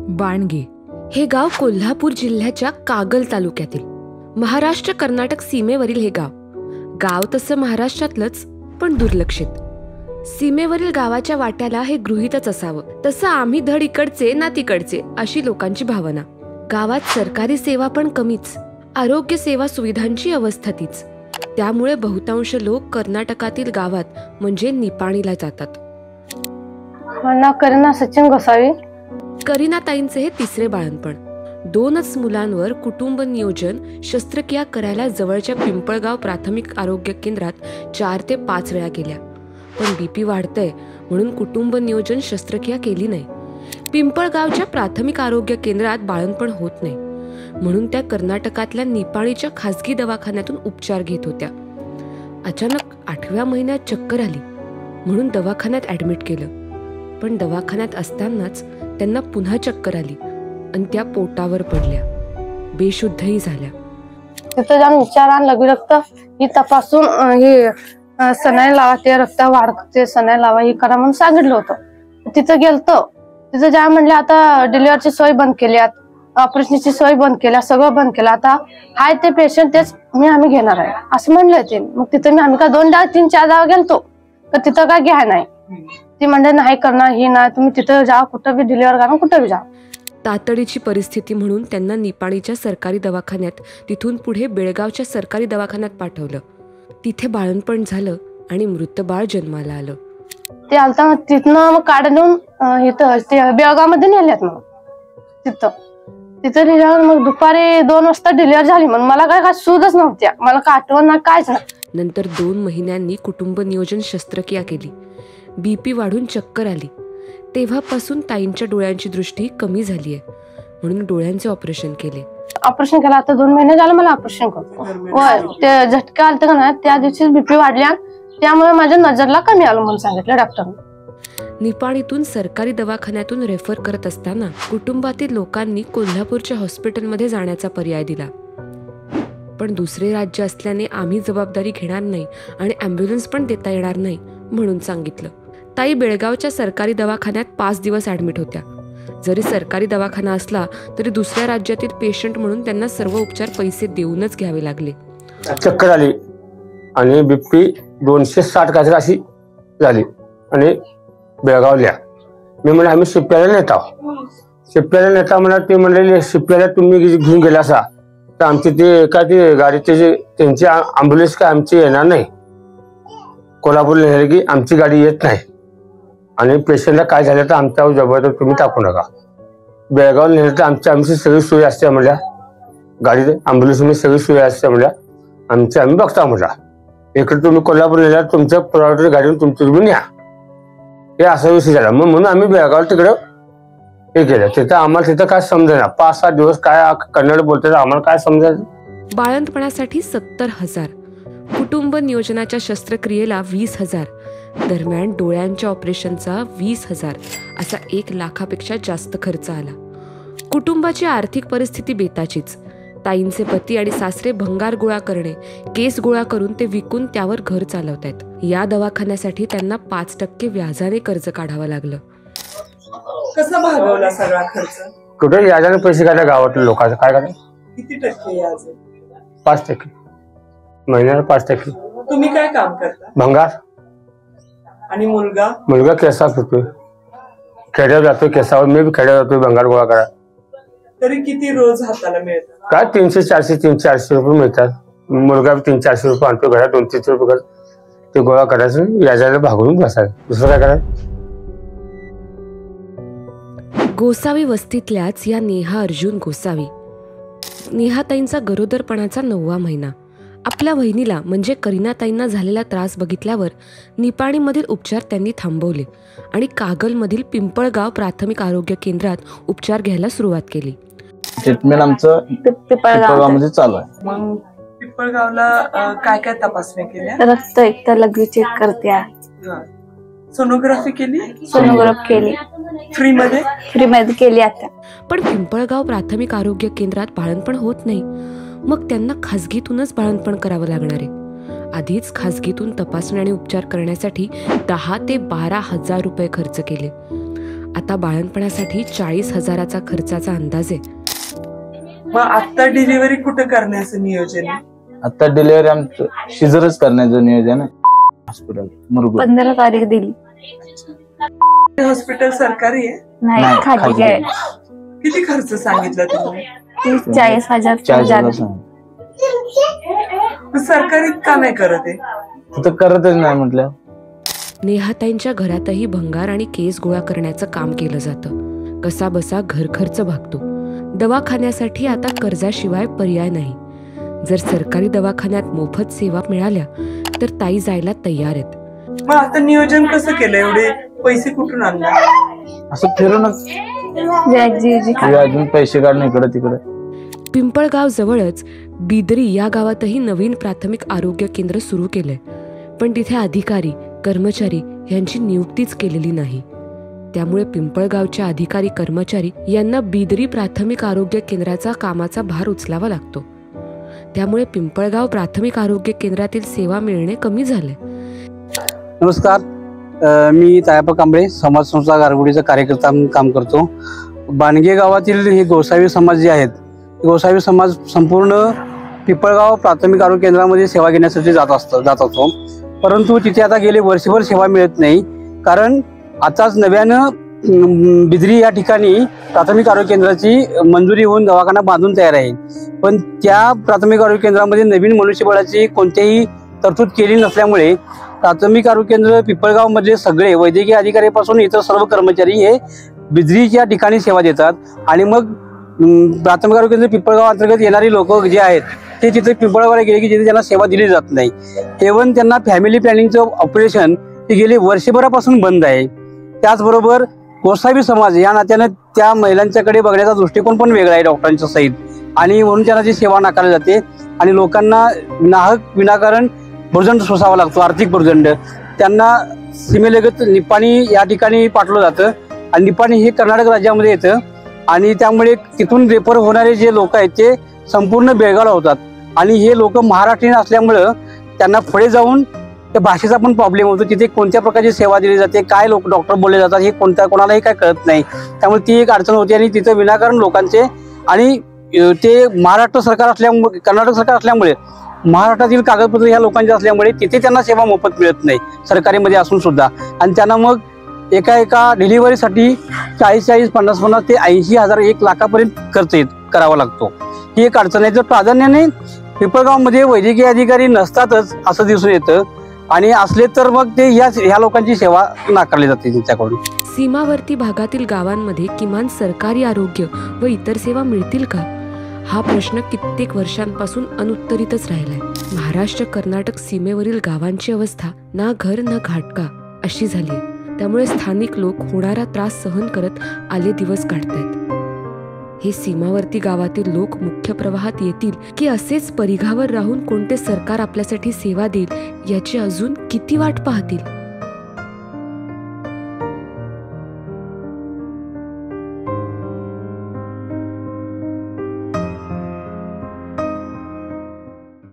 बाणगे हे गाव कोल्हापूर जिल्ह्याच्या कागल तालुक्यातील महाराष्ट्र कर्नाटक सीमेवरील हे गाव तसं महाराष्ट्रातलंच पण दुर्लक्षित. सीमेवरील गावाच्या वाट्याला हे गृहीतच असावं, तसं आम्ही धड इकडचे ना तिकडचे अशी लोकांची भावना. गावात सरकारी सेवा पण कमीच, आरोग्य सेवा सुविधांची अवस्था तीच. त्यामुळे बहुतांश लोक कर्नाटकातील गावात म्हणजे निपाणीला जातात. करीना सचिन गोसावी. करीनाताईंचे हे तिसरे बाळंतपण. 2च मुलांवर कुटुंब नियोजन शस्त्रक्रिया करायला जवळच्या पिंपळगाव प्राथमिक आरोग्य केंद्रात 4 ते 5 वेळा केल्या, पण बीपी वाढतंय म्हणून कुटुंब नियोजन शस्त्रक्रिया केली नाही. पिंपळगावच्या प्राथमिक आरोग्य केंद्रात बाळंतपण होत नाही म्हणून त्या कर्नाटकातल्या निपाणीच्या खासगी दवाखान्यातून उपचार घेत होत्या. अचानक 8व्या महिन्यात चक्कर आली म्हणून दवाखान्यात ऍडमिट केलं, पण दवाखान्यात असतानाच त्यांना पुन्हा चक्कर आली आणि त्या पोटावर पडल्या, बेशुद्धही झाल्या. तिथं जाऊन विचारा लघवी रक्त ही तपासून ही सनाई लावा, ते रक्त वाढते सनाई लावा ही करा म्हणून सांगितलं होतं. तिथं गेलतो, तिथं ज्या म्हणले आता डिलिव्हरीची सोय बंद केली, ऑपरेशनची सोय बंद केल्या, सगळं बंद केलं, आता हाय ते पेशंट तेच आम्ही घेणार आहे असं म्हणले ते. मग तिथं आम्ही का 2 जागा 3-4 जागा गेलतो तर तिथं काय घ्या नाही. ती म्हणजे नाही करणार ही नाही, तुम्ही तिथं जा, कुठं बी डिलिव्हर करा, कुठं बी जा. तातडीची परिस्थिती म्हणून त्यांना निपाणीच्या सरकारी दवाखान्यात, तिथून पुढे बेळगावच्या सरकारी दवाखान्यात पाठवलं. तिथे बाळंतपण झालं आणि मृत बाळ जन्माला आलं. ते आलता तिथनं मग काढून इथं ते बेळगावमध्ये नेल्यात. मग तिथं नेल्यावर मग दुपारी 2 वाजता डिलिव्हरी झाली. मग मला काय सूदच नव्हत्या, मला काय आठवण ना कायच नाही. नंतर 2 महिन्यांनी कुटुंब नियोजन शस्त्रक्रिया केली. बीपी वाढून चक्कर आली. तेव्हापासून ताईंच्या डोळ्यांची दृष्टी कमी झालीये म्हणून डोळ्यांचे ऑपरेशन केले. ऑपरेशन केलं, आता 2 महिने झालं मला ऑपरेशन करतो. ते झटका आलत का नाही, त्या दिवशी बीपी वाढल्या, त्यामुळे माझ्या नजरला कमी आलं म्हणून सांगितलं डॉक्टरने. निपाणीतून सरकारी दवाखान्यातून रेफर करत असताना कुटुंबातील लोकांनी कोल्हापूरच्या हॉस्पिटलमध्ये जाण्याचा पर्याय दिला, पण दुसरे राज्य असल्याने आम्ही जबाबदारी घेणार नाही आणि ॲम्ब्युलन्स पण देता येणार नाही म्हणून सांगितलं. ताई बेळगावच्या सरकारी दवाखान्यात 5 दिवस ऍडमिट होत्या. जरी सरकारी दवाखाना असला तरी दुसऱ्या राज्यातील पेशंट म्हणून त्यांना सर्व उपचार पैसे देऊनच घ्यावे लागले. चक्कर आली आणि बीपी 260 काहीतरी अशी झाली आणि बेळगावल्या. मी म्हणलं आम्ही शिप्याला नेता म्हणा. ते म्हणले शिप्याला तुम्ही घेऊन गेला असा तर आमची ते काय ते गाडीचे त्यांची ॲम्ब्युलन्स काय आमची येणार नाही. कोल्हापूरला नेले की आमची गाडी येत नाही आणि पेशंटला काय झालं तर आमच्यावर जबाबदारी तुम्ही टाकू नका. बेळगाव नेलं तर आमची सगळी सोय असते म्हणल्या, गाडी ॲम्ब्युलन्समध्ये सगळी सोय असते म्हणल्या, आम्ही बघता म्हणला. इकडे तुम्ही कोल्हापूर नेल्या तुमच्या प्रायव्हेट गाडीवर तुम्ही न्या, हे असा विषय झाला. मग म्हणून आम्ही बेळगाव तिकडं हे केलं. तिथं आम्हाला तिथं काय समजेना, 5-7 दिवस काय कन्नड बोलतात आम्हाला काय समजायचं. बाळंतपणासाठी 70,000, कुटुंब नियोजनाच्या शस्त्रक्रियेला 20,000, दरम्यान डोळ्यांच्या ऑपरेशनचा 20,000, असा 1 लाखापेक्षा जास्त खर्च आला. कुटुंबाची आर्थिक परिस्थिती बेताचीच. ताईंचे पती आणि सासरे भंगार गोळा करणे, केस गोळा करून ते विकून त्यावर घर चालवतायत. या दवाखान्यासाठी त्यांना 5% व्याजाने कर्ज काढावं लागलं. कसा भागवला सगळा खर्च? कुठे व्याजाने पैसे काढले गावातल्या लोकांचं काय करायचं? किती टक्के व्याज? 5%, महिन्याला 5%. तुम्ही काय काम करता? भंगार. आणि मुलगा केसात होतोय, खेड्यावर जातोय, केसावर मी बी खेड्यावर जातोय भंगार गोळा करा. तरी किती रोज हाताला मिळतात? काय 300-400 रुपये मिळतात. मुलगा 300-400 रुपये आणतो घरात, 200-300 रुपये ते गोळा करायचं, व्याजाला भागवून बसायचं, दुसरं काय करायचं. गोसावी वस्तीतल्याच या नेहा अर्जुन गोसावी. नेहाताईंचा गरोदरपणाचा 9वा महिना. आपल्या वहिनीला म्हणजे करीनाताईंना झालेला त्रास बघितल्यावर निपाणीमधील उपचार त्यांनी थांबवले आणि कागलमधील पिंपळगाव प्राथमिक आरोग्य केंद्रात उपचार घ्यायला सुरुवात केली. ट्रीटमेंट आमचं पिंपळगावमध्ये चालू आहे. मग पिंपळगावला काय काय तपासण्या केल्या? रक्त एकतर लघवी चेक करत्या, सोनोग्राफी केली, केली, फ्रीमध्ये केली आता. पण पिंपळगाव प्राथमिक आरोग्य केंद्रात बाळंतपण होत नाही. मग त्यांना खासगीतूनच बाळंतपण करावं लागणार आहे. आधीच खासगीतून तपासणी आणि उपचार करण्यासाठी 10,000 ते 12,000 रुपये खर्च केले. आता बाळंतपणासाठी 40,000चा खर्चाचा अंदाज आहे. मग आता डिलिव्हरी कुठे करण्याचं नियोजन आहे? आता डिलिव्हरी आमचं शिजरच करण्याचं नियोजन आहे हॉस्पिटल मुरगुड. 15 तारीख दिली. हॉस्पिटल सरकारी आहे? नाही, खाजगी आहे. किती खर्च सांगितला तुम्ही? 40,000. 40,000 सरकारी का नाही करत आहे? तिथं करतच नाही म्हटलं. नेहाताईंच्या घरातही भंगार आणि केस गोळा करण्याचं काम केलं जातं. कसा बसा घर खर्च भागतो. दवाखान्यासाठी आता कर्जाशिवाय पर्याय नाही. जर सरकारी दवाखान्यात मोफत सेवा मिळाल्या तर ताई जायला तयार आहेत. मग आता नियोजन कसं केलं? एवढे पैसे कुठून आणणार? असं फिरूनच अजून पैसे काढणं इकडं तिकडं. पिंपळगाव जवळच बिदरी या गावातही नवीन प्राथमिक आरोग्य केंद्र सुरू केलंय. पण तिथे अधिकारी कर्मचारी यांची नियुक्तीच केलेली नाही. त्यामुळे पिंपळगावच्या अधिकारी कर्मचारी यांना बिदरी प्राथमिक आरोग्य केंद्राचा कामाचा भार उचलावा लागतो. त्यामुळे पिंपळगाव प्राथमिक आरोग्य केंद्रातील सेवा मिळणे कमी झाले. नमस्कार, मी तायाप्पा कांबळे, समाज संस्था गारगुडीचा कार्यकर्ता म्हणून काम करतो. बाणगे गावातील हे गोसावी समाज जे आहेत, गोसावी समाज संपूर्ण पिंपळगाव प्राथमिक आरोग्य केंद्रामध्ये सेवा घेण्यासाठी जात असतो. परंतु तिथे आता गेले वर्षभर सेवा मिळत नाही. कारण आताच नव्यानं बिदरी या ठिकाणी प्राथमिक आरोग्य केंद्राची मंजुरी होऊन दवाखाना बांधून तयार आहे. पण त्या प्राथमिक आरोग्य केंद्रामध्ये नवीन मनुष्यबळाची कोणतीही तरतूद केली नसल्यामुळे प्राथमिक आरोग्य केंद्र पिंपळगावमध्ये सगळे वैद्यकीय अधिकाऱ्यापासून इतर सर्व कर्मचारी हे बिदरीच्या ठिकाणी सेवा देतात. आणि मग प्राथमिक आरोग्य केंद्र पिंपळगाव अंतर्गत येणारी लोक जे आहेत ते तिथे पिंपळगावला गेले की जिथे त्यांना सेवा दिली जात नाही. इव्हन त्यांना फॅमिली प्लॅनिंगचं ऑपरेशन हे गेले वर्षभरापासून बंद आहे. त्याचबरोबर गोसावी समाज या नात्यानं त्या महिलांच्याकडे बघण्याचा दृष्टिकोन पण वेगळा आहे डॉक्टरांच्या सहित. आणि म्हणून त्यांना जी सेवा नाकारली जाते आणि लोकांना नाहक विनाकारण भुर्दंड सोसावा लागतो, आर्थिक भुर्दंड. त्यांना सीमेलगत निपाणी या ठिकाणी पाठवलं जातं आणि निपाणी हे कर्नाटक राज्यामध्ये येतं. आणि त्यामुळे तिथून रेफर होणारे जे लोक आहेत ते संपूर्ण बेळगावला होतात. आणि हे लोक महाराष्ट्रीयन असल्यामुळं त्यांना पुढे जाऊन त्या भाषेचा पण प्रॉब्लेम होतो. तिथे कोणत्या प्रकारची सेवा दिली जाते, काय लोक डॉक्टर बोलले जातात हे कोणालाही काय कळत नाही. त्यामुळे ती एक अडचण होती. आणि तिथं विनाकारण लोकांचे आणि ते महाराष्ट्र सरकार असल्यामुळे, कर्नाटक सरकार असल्यामुळे महाराष्ट्रातील कागदपत्र ह्या लोकांचे असल्यामुळे तिथे त्यांना सेवा मोफत मिळत नाही सरकारीमध्ये असून सुद्धा. आणि त्यांना मग एका डिलिव्हरीसाठी 40,000, 50,000 ते 80,000, 1,00,000पर्यंत खर्च करावा लागतो. ही एक अडचण आहे. जर प्राधान्याने पिंपळगावमध्ये वैद्यकीय अधिकारी नसतातच असं दिसून येतं. आणि असले तर मग ते ह्या लोकांची सेवा नाकारली जाते त्यांच्याकडून. सीमावर्ती भागातील गावांमध्ये किमान सरकारी आरोग्य व इतर सेवा मिळतील का, हा प्रश्न कित्येक वर्षांपासून अनुत्तरितच राहिलाय. महाराष्ट्र कर्नाटक सीमेवरील गावांची अवस्था ना घर ना घाटका अशी झाली आहे. त्यामुळे स्थानिक लोक होणारा त्रास सहन करत आले दिवस काढतायत. हे सीमावर्ती गावातील लोक मुख्य प्रवाहात येतील की असेच परिघावर राहून कोणते सरकार आपल्यासाठी सेवा देईल याची अजून किती वाट पाहतील.